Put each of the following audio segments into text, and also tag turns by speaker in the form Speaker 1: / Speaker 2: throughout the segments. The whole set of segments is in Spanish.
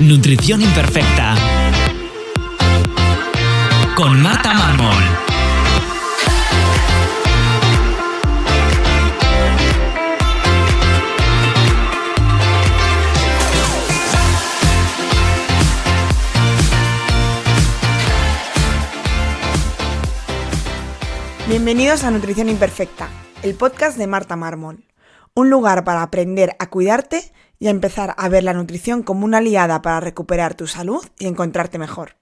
Speaker 1: Nutrición Imperfecta con Marta Mármol.
Speaker 2: Bienvenidos a Nutrición Imperfecta, el podcast de Marta Mármol. Un lugar para aprender a cuidarte y a empezar a ver la nutrición como una aliada para recuperar tu salud y encontrarte mejor.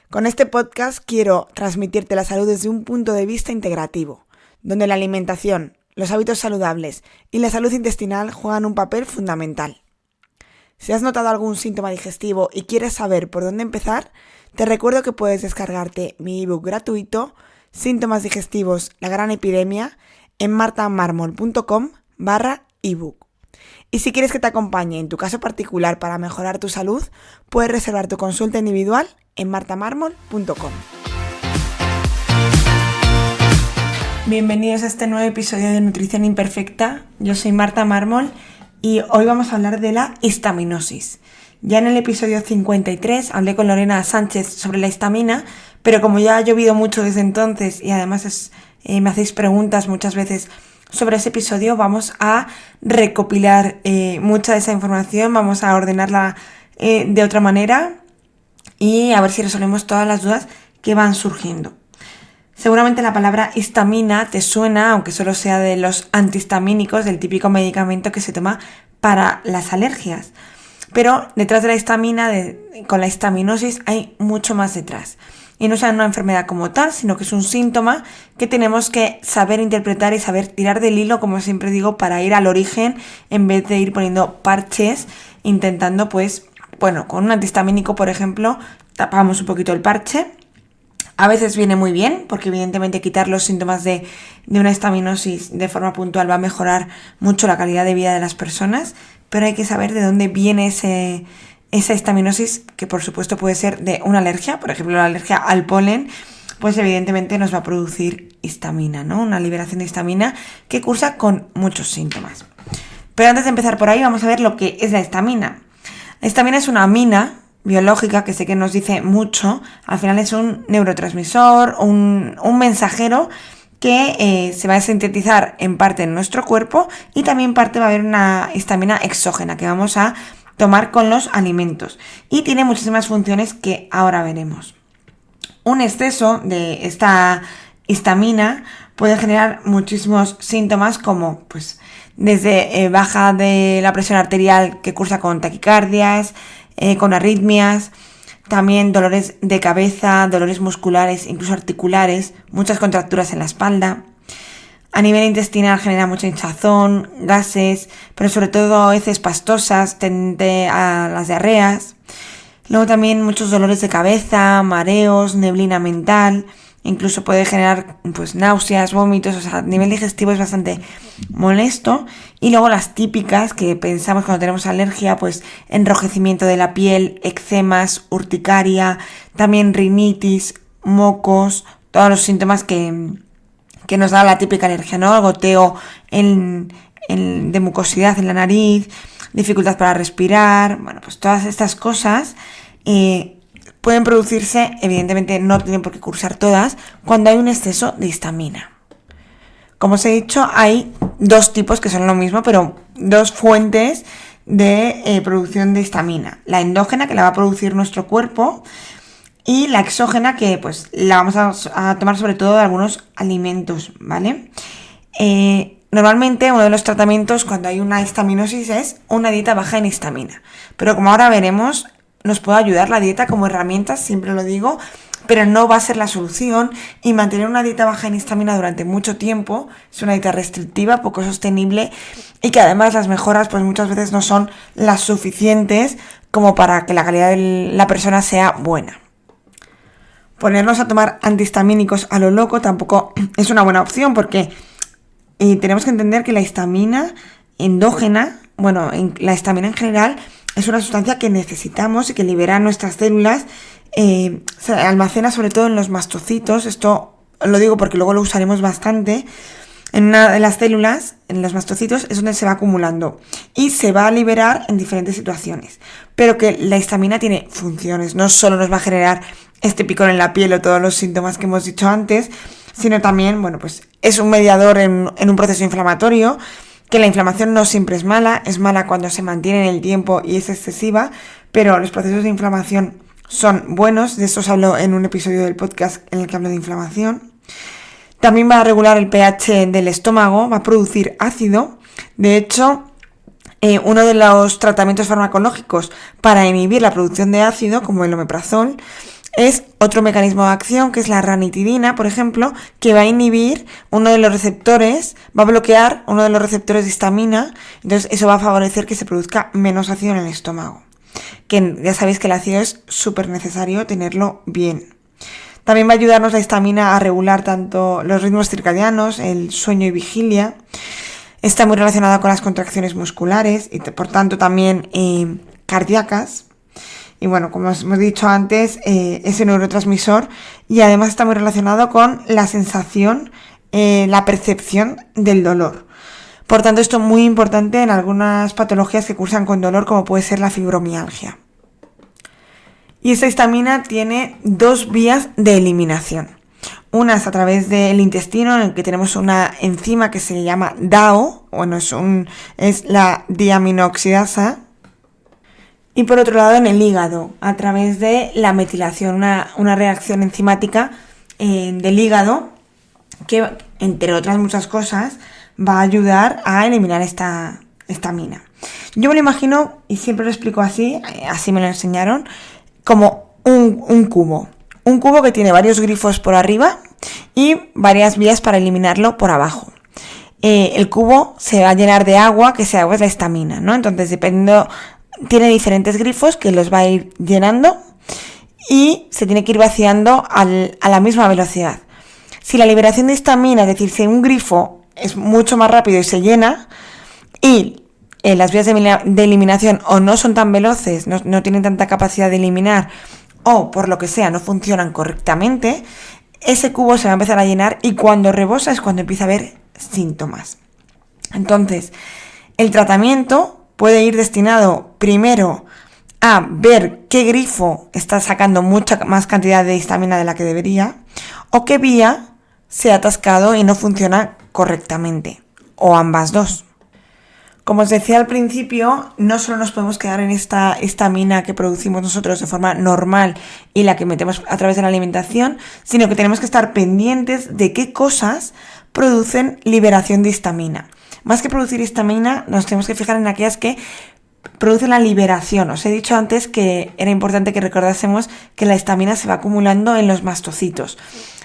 Speaker 2: Con este podcast quiero transmitirte la salud desde un punto de vista integrativo, donde la alimentación, los hábitos saludables y la salud intestinal juegan un papel fundamental. Si has notado algún síntoma digestivo y quieres saber por dónde empezar, te recuerdo que puedes descargarte mi ebook gratuito Síntomas digestivos, la gran epidemia, en martamarmol.com/ebook. Y si quieres que te acompañe en tu caso particular para mejorar tu salud, puedes reservar tu consulta individual en martamarmol.com. Bienvenidos a este nuevo episodio de Nutrición Imperfecta. Yo soy Marta Mármol y hoy vamos a hablar de la histaminosis. Ya en el episodio 53 hablé con Lorena Sánchez sobre la histamina, pero como ya ha llovido mucho desde entonces y además me hacéis preguntas muchas veces sobre ese episodio, vamos a recopilar mucha de esa información, vamos a ordenarla de otra manera y a ver si resolvemos todas las dudas que van surgiendo. Seguramente la palabra histamina te suena, aunque solo sea de los antihistamínicos, del típico medicamento que se toma para las alergias. Pero detrás de la histamina, con la histaminosis, hay mucho más detrás. Y no es una enfermedad como tal, sino que es un síntoma que tenemos que saber interpretar y saber tirar del hilo, como siempre digo, para ir al origen, en vez de ir poniendo parches, intentando, con un antihistamínico, por ejemplo, tapamos un poquito el parche. A veces viene muy bien, porque evidentemente quitar los síntomas de una histaminosis de forma puntual va a mejorar mucho la calidad de vida de las personas, pero hay que saber de dónde viene esa histaminosis, que por supuesto puede ser de una alergia, por ejemplo la alergia al polen, pues evidentemente nos va a producir histamina, ¿no? Una liberación de histamina que cursa con muchos síntomas. Pero antes de empezar por ahí vamos a ver lo que es la histamina. La histamina es una amina biológica que sé que nos dice mucho, al final es un neurotransmisor, un mensajero que se va a sintetizar en parte en nuestro cuerpo y también parte va a haber una histamina exógena que vamos a tomar con los alimentos y tiene muchísimas funciones que ahora veremos. Un exceso de esta histamina puede generar muchísimos síntomas como desde baja de la presión arterial que cursa con taquicardias, con arritmias, también dolores de cabeza, dolores musculares, incluso articulares, muchas contracturas en la espalda. A nivel intestinal genera mucha hinchazón, gases, pero sobre todo heces pastosas, tendente a las diarreas. Luego también muchos dolores de cabeza, mareos, neblina mental, incluso puede generar náuseas, vómitos, o sea, a nivel digestivo es bastante molesto. Y luego las típicas que pensamos cuando tenemos alergia, enrojecimiento de la piel, eczemas, urticaria, también rinitis, mocos, todos los síntomas que nos da la típica alergia, ¿no? Goteo de mucosidad en la nariz, dificultad para respirar, todas estas cosas pueden producirse, evidentemente no tienen por qué cursar todas, cuando hay un exceso de histamina. Como os he dicho, hay dos tipos que son lo mismo, pero dos fuentes de producción de histamina. La endógena, que la va a producir nuestro cuerpo, y la exógena, que la vamos a tomar sobre todo de algunos alimentos, ¿vale? Normalmente uno de los tratamientos cuando hay una histaminosis es una dieta baja en histamina. Pero como ahora veremos, nos puede ayudar la dieta como herramienta, siempre lo digo, pero no va a ser la solución, y mantener una dieta baja en histamina durante mucho tiempo es una dieta restrictiva, poco sostenible, y que además las mejoras muchas veces no son las suficientes como para que la calidad de la persona sea buena. Ponernos a tomar antihistamínicos a lo loco tampoco es una buena opción, porque tenemos que entender que la histamina endógena, la histamina en general, es una sustancia que necesitamos y que libera nuestras células, se almacena sobre todo en los mastocitos. Esto lo digo porque luego lo usaremos bastante, en una de las células, en los mastocitos, es donde se va acumulando y se va a liberar en diferentes situaciones. Pero que la histamina tiene funciones, no solo nos va a generar este picor en la piel o todos los síntomas que hemos dicho antes, sino también, bueno, pues es un mediador en un proceso inflamatorio, que la inflamación no siempre es mala cuando se mantiene en el tiempo y es excesiva, pero los procesos de inflamación son buenos, de esto os hablo en un episodio del podcast en el que hablo de inflamación. También va a regular el pH del estómago, va a producir ácido. De hecho, uno de los tratamientos farmacológicos para inhibir la producción de ácido, como el omeprazol, es otro mecanismo de acción, que es la ranitidina, por ejemplo, que va a inhibir uno de los receptores, va a bloquear uno de los receptores de histamina, entonces eso va a favorecer que se produzca menos ácido en el estómago. Que ya sabéis que el ácido es súper necesario tenerlo bien. También va a ayudarnos la histamina a regular tanto los ritmos circadianos, el sueño y vigilia. Está muy relacionada con las contracciones musculares y por tanto también cardíacas. Y bueno, como os hemos dicho antes, es un neurotransmisor y además está muy relacionado con la sensación, la percepción del dolor. Por tanto, esto es muy importante en algunas patologías que cursan con dolor, como puede ser la fibromialgia. Y esta histamina tiene dos vías de eliminación. Una es a través del intestino, en el que tenemos una enzima que se llama DAO, bueno, es la diaminoxidasa. Y por otro lado en el hígado, a través de la metilación, una reacción enzimática del hígado que, entre otras muchas cosas, va a ayudar a eliminar esta histamina. Yo me lo imagino, y siempre lo explico así me lo enseñaron, como un cubo. Un cubo que tiene varios grifos por arriba y varias vías para eliminarlo por abajo. El cubo se va a llenar de agua, que ese agua es la histamina, ¿no? Entonces, dependiendo... Tiene diferentes grifos que los va a ir llenando y se tiene que ir vaciando a la misma velocidad. Si la liberación de histamina, es decir, si un grifo es mucho más rápido y se llena y las vías de eliminación o no son tan veloces, no tienen tanta capacidad de eliminar o por lo que sea no funcionan correctamente, ese cubo se va a empezar a llenar y cuando rebosa es cuando empieza a haber síntomas. Entonces, el tratamiento puede ir destinado primero a ver qué grifo está sacando mucha más cantidad de histamina de la que debería o qué vía se ha atascado y no funciona correctamente, o ambas dos. Como os decía al principio, no solo nos podemos quedar en esta histamina que producimos nosotros de forma normal y la que metemos a través de la alimentación, sino que tenemos que estar pendientes de qué cosas producen liberación de histamina. Más que producir histamina, nos tenemos que fijar en aquellas que producen la liberación. Os he dicho antes que era importante que recordásemos que la histamina se va acumulando en los mastocitos.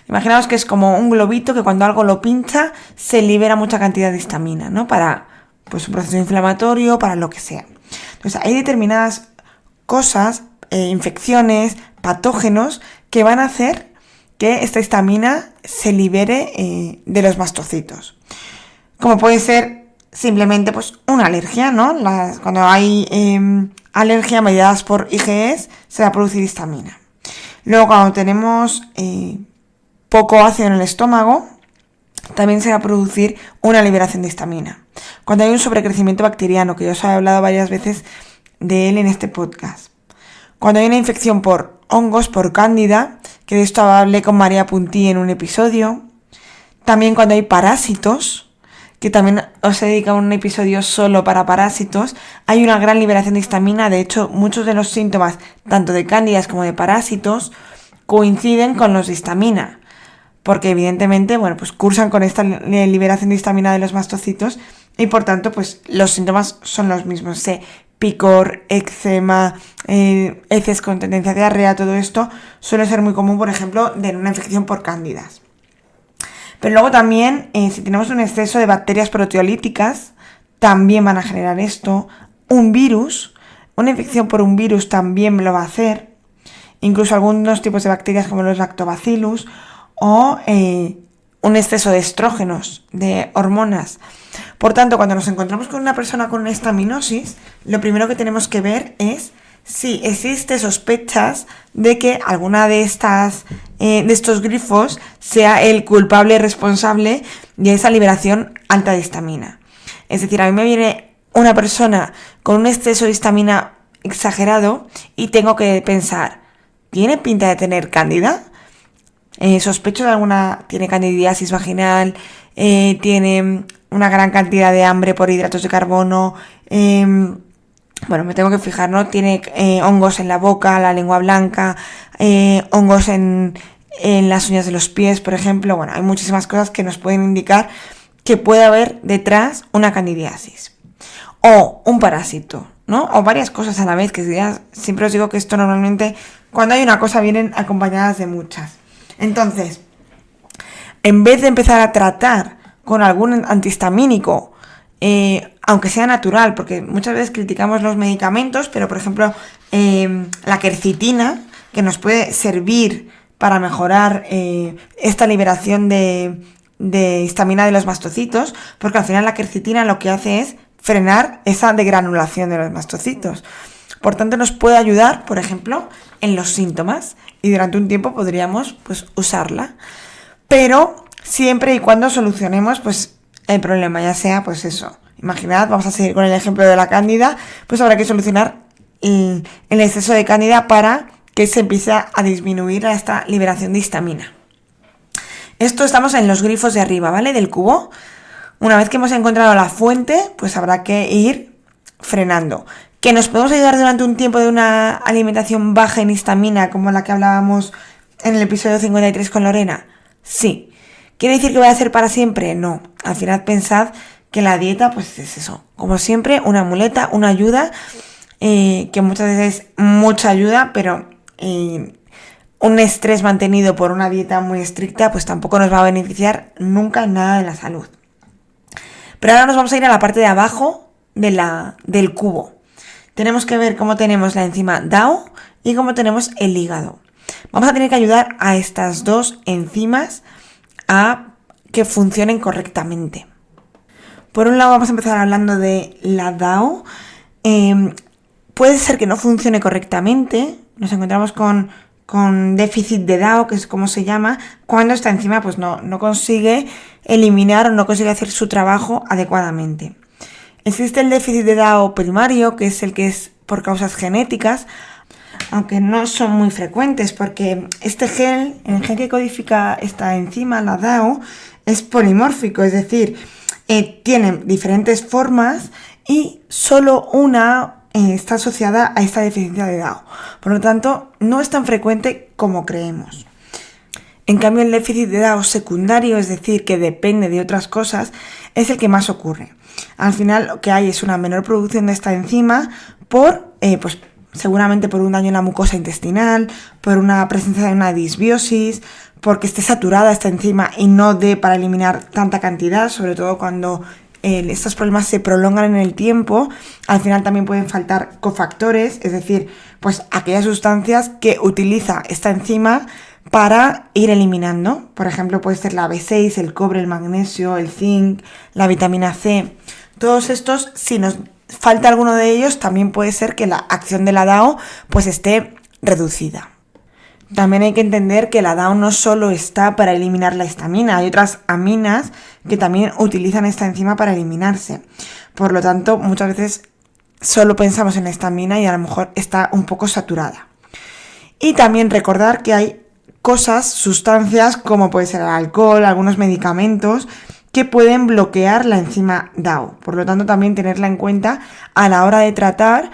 Speaker 2: Imaginaos que es como un globito que cuando algo lo pincha se libera mucha cantidad de histamina, ¿no? Para pues, un proceso inflamatorio, para lo que sea. Entonces hay determinadas cosas, infecciones, patógenos que van a hacer que esta histamina se libere de los mastocitos. Como puede ser simplemente pues una alergia, ¿no? Cuando hay alergia mediadas por IgEs, se va a producir histamina. Luego, cuando tenemos poco ácido en el estómago, también se va a producir una liberación de histamina. Cuando hay un sobrecrecimiento bacteriano, que yo os he hablado varias veces de él en este podcast. Cuando hay una infección por hongos, por cándida, que de esto hablé con María Puntí en un episodio. También cuando hay parásitos, que también os he dedicado un episodio solo para parásitos, hay una gran liberación de histamina. De hecho, muchos de los síntomas, tanto de cándidas como de parásitos, coinciden con los de histamina, porque evidentemente, bueno, pues cursan con esta liberación de histamina de los mastocitos y por tanto, pues los síntomas son los mismos. Picor, eczema, heces con tendencia a diarrea, todo esto suele ser muy común, por ejemplo, de una infección por cándidas. Pero luego también, si tenemos un exceso de bacterias proteolíticas, también van a generar esto. Un virus, una infección por un virus también lo va a hacer. Incluso algunos tipos de bacterias como los lactobacillus o un exceso de estrógenos, de hormonas. Por tanto, cuando nos encontramos con una persona con una histaminosis, lo primero que tenemos que ver es si existe sospechas de que alguna de estos grifos sea el culpable responsable y esa liberación alta de histamina. Es decir, a mí me viene una persona con un exceso de histamina exagerado y tengo que pensar, ¿tiene pinta de tener cándida? Sospecho de alguna, tiene candidiasis vaginal, tiene una gran cantidad de hambre por hidratos de carbono, me tengo que fijar, ¿no? Tiene hongos en la boca, la lengua blanca, hongos en las uñas de los pies, por ejemplo. Bueno, hay muchísimas cosas que nos pueden indicar que puede haber detrás una candidiasis o un parásito, ¿no? O varias cosas a la vez, que ya siempre os digo que esto normalmente, cuando hay una cosa, vienen acompañadas de muchas. Entonces, en vez de empezar a tratar con algún antihistamínico, aunque sea natural, porque muchas veces criticamos los medicamentos, pero por ejemplo, la quercitina, que nos puede servir para mejorar esta liberación de histamina de los mastocitos, porque al final la quercitina lo que hace es frenar esa degranulación de los mastocitos. Por tanto, nos puede ayudar, por ejemplo, en los síntomas, y durante un tiempo podríamos usarla, pero siempre y cuando solucionemos el problema, ya sea eso. Imaginad, vamos a seguir con el ejemplo de la cándida, pues habrá que solucionar el exceso de cándida para que se empiece a disminuir esta liberación de histamina. Esto estamos en los grifos de arriba, ¿vale? Del cubo. Una vez que hemos encontrado la fuente, pues habrá que ir frenando. ¿Que nos podemos ayudar durante un tiempo de una alimentación baja en histamina, como la que hablábamos en el episodio 53 con Lorena? Sí. ¿Quiere decir que voy a hacer para siempre? No. Al final pensad que la dieta, pues es eso. Como siempre, una muleta, una ayuda, que muchas veces es mucha ayuda, pero un estrés mantenido por una dieta muy estricta, pues tampoco nos va a beneficiar nunca en nada de la salud. Pero ahora nos vamos a ir a la parte de abajo del cubo. Tenemos que ver cómo tenemos la enzima DAO y cómo tenemos el hígado. Vamos a tener que ayudar a estas dos enzimas a que funcionen correctamente. Por un lado vamos a empezar hablando de la DAO. Puede ser que no funcione correctamente. Nos encontramos con déficit de DAO, que es como se llama, cuando esta enzima no consigue eliminar o no consigue hacer su trabajo adecuadamente. Existe el déficit de DAO primario, que es el que es por causas genéticas, aunque no son muy frecuentes, porque el gen que codifica esta enzima, la DAO, es polimórfico, es decir, tiene diferentes formas y solo una está asociada a esta deficiencia de DAO. Por lo tanto, no es tan frecuente como creemos. En cambio, el déficit de DAO secundario, es decir, que depende de otras cosas, es el que más ocurre. Al final, lo que hay es una menor producción de esta enzima seguramente por un daño en la mucosa intestinal, por una presencia de una disbiosis, porque esté saturada esta enzima y no dé para eliminar tanta cantidad, sobre todo cuando estos problemas se prolongan en el tiempo. Al final también pueden faltar cofactores, es decir, aquellas sustancias que utiliza esta enzima para ir eliminando. Por ejemplo, puede ser la B6, el cobre, el magnesio, el zinc, la vitamina C. Todos estos, si nos falta alguno de ellos, también puede ser que la acción de la DAO esté reducida. También hay que entender que la DAO no solo está para eliminar la histamina, hay otras aminas que también utilizan esta enzima para eliminarse. Por lo tanto, muchas veces solo pensamos en la histamina y a lo mejor está un poco saturada. Y también recordar que hay sustancias como puede ser el alcohol, algunos medicamentos que pueden bloquear la enzima DAO. Por lo tanto, también tenerla en cuenta a la hora de tratar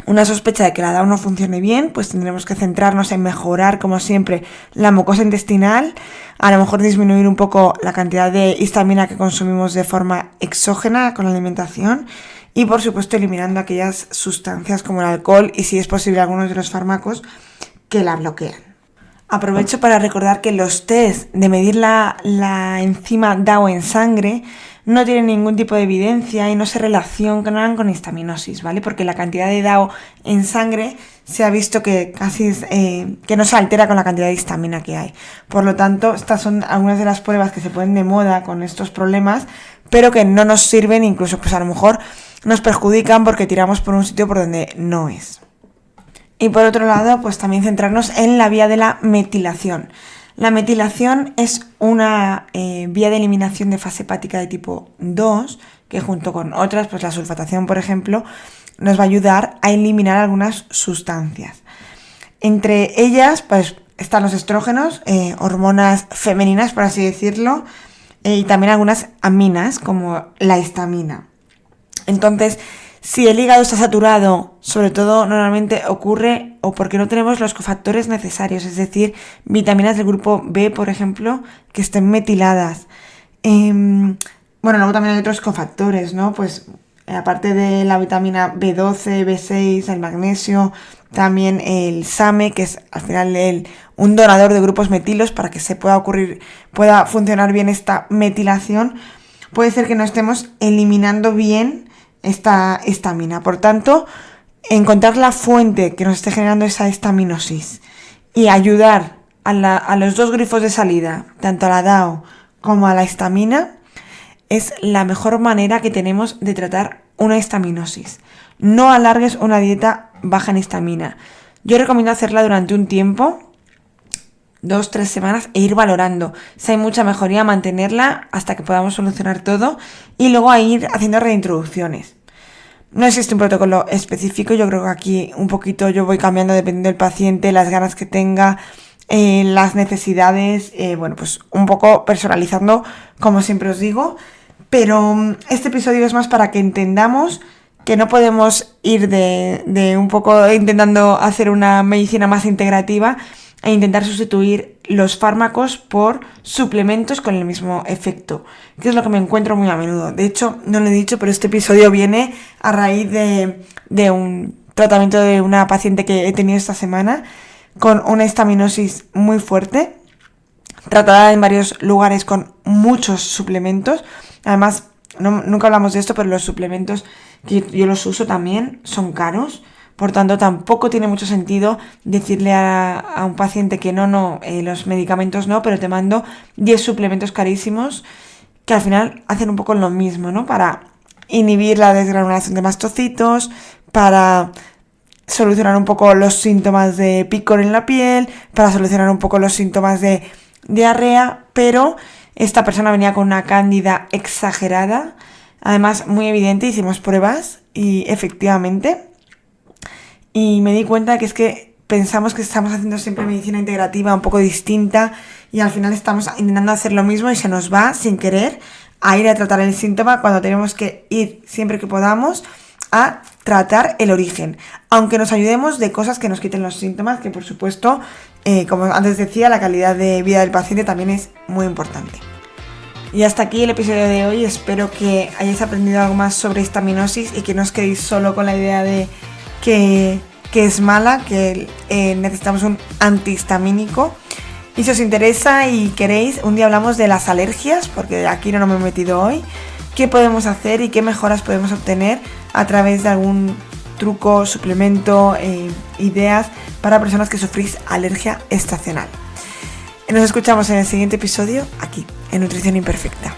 Speaker 2: una sospecha de que la DAO no funcione bien, pues tendremos que centrarnos en mejorar, como siempre, la mucosa intestinal, a lo mejor disminuir un poco la cantidad de histamina que consumimos de forma exógena con la alimentación y, por supuesto, eliminando aquellas sustancias como el alcohol y, si es posible, algunos de los fármacos que la bloquean. Aprovecho para recordar que los test de medir la enzima DAO en sangre no tienen ningún tipo de evidencia y no se relacionan con histaminosis, ¿vale? Porque la cantidad de DAO en sangre se ha visto que que no se altera con la cantidad de histamina que hay. Por lo tanto, estas son algunas de las pruebas que se ponen de moda con estos problemas, pero que no nos sirven, incluso a lo mejor nos perjudican porque tiramos por un sitio por donde no es. Y por otro lado, también centrarnos en la vía de la metilación. La metilación es una vía de eliminación de fase hepática de tipo 2, que junto con otras, pues la sulfatación, por ejemplo, nos va a ayudar a eliminar algunas sustancias. Entre ellas, pues están los estrógenos, hormonas femeninas, por así decirlo, y también algunas aminas, como la histamina. Entonces, si el hígado está saturado, sobre todo normalmente ocurre o porque no tenemos los cofactores necesarios, es decir, vitaminas del grupo B, por ejemplo, que estén metiladas. Luego también hay otros cofactores, ¿no? Pues aparte de la vitamina B12, B6, el magnesio, también el SAMe, que es al final un donador de grupos metilos para que pueda funcionar bien esta metilación. Puede ser que no estemos eliminando bien esta histamina. Por tanto, encontrar la fuente que nos esté generando esa histaminosis y ayudar a los dos grifos de salida, tanto a la DAO como a la histamina, es la mejor manera que tenemos de tratar una histaminosis. No alargues una dieta baja en histamina. Yo recomiendo hacerla durante un tiempo, 2-3 semanas, e ir valorando. Si hay mucha mejoría, mantenerla hasta que podamos solucionar todo y luego a ir haciendo reintroducciones. No existe un protocolo específico, yo creo que aquí un poquito yo voy cambiando dependiendo del paciente, las ganas que tenga, las necesidades, pues un poco personalizando, como siempre os digo. Pero este episodio es más para que entendamos que no podemos ir de un poco intentando hacer una medicina más integrativa e intentar sustituir los fármacos por suplementos con el mismo efecto, que es lo que me encuentro muy a menudo. De hecho, no lo he dicho, pero este episodio viene a raíz de un tratamiento de una paciente que he tenido esta semana con una histaminosis muy fuerte, tratada en varios lugares con muchos suplementos. Además, nunca hablamos de esto, pero los suplementos que yo los uso también son caros. Por tanto, tampoco tiene mucho sentido decirle a un paciente que los medicamentos no, pero te mando 10 suplementos carísimos que al final hacen un poco lo mismo, ¿no? Para inhibir la desgranulación de mastocitos, para solucionar un poco los síntomas de picor en la piel, para solucionar un poco los síntomas de diarrea, pero esta persona venía con una cándida exagerada, además muy evidente, hicimos pruebas y efectivamente... Y me di cuenta que es que pensamos que estamos haciendo siempre medicina integrativa un poco distinta y al final estamos intentando hacer lo mismo y se nos va sin querer a ir a tratar el síntoma cuando tenemos que ir siempre que podamos a tratar el origen. Aunque nos ayudemos de cosas que nos quiten los síntomas, que por supuesto, como antes decía, la calidad de vida del paciente también es muy importante. Y hasta aquí el episodio de hoy. Espero que hayáis aprendido algo más sobre histaminosis y que no os quedéis solo con la idea de que es mala, que necesitamos un antihistamínico. Y si os interesa y queréis, un día hablamos de las alergias, porque aquí no me he metido hoy, qué podemos hacer y qué mejoras podemos obtener a través de algún truco, suplemento, ideas para personas que sufrís alergia estacional. Nos escuchamos en el siguiente episodio aquí, en Nutrición Imperfecta.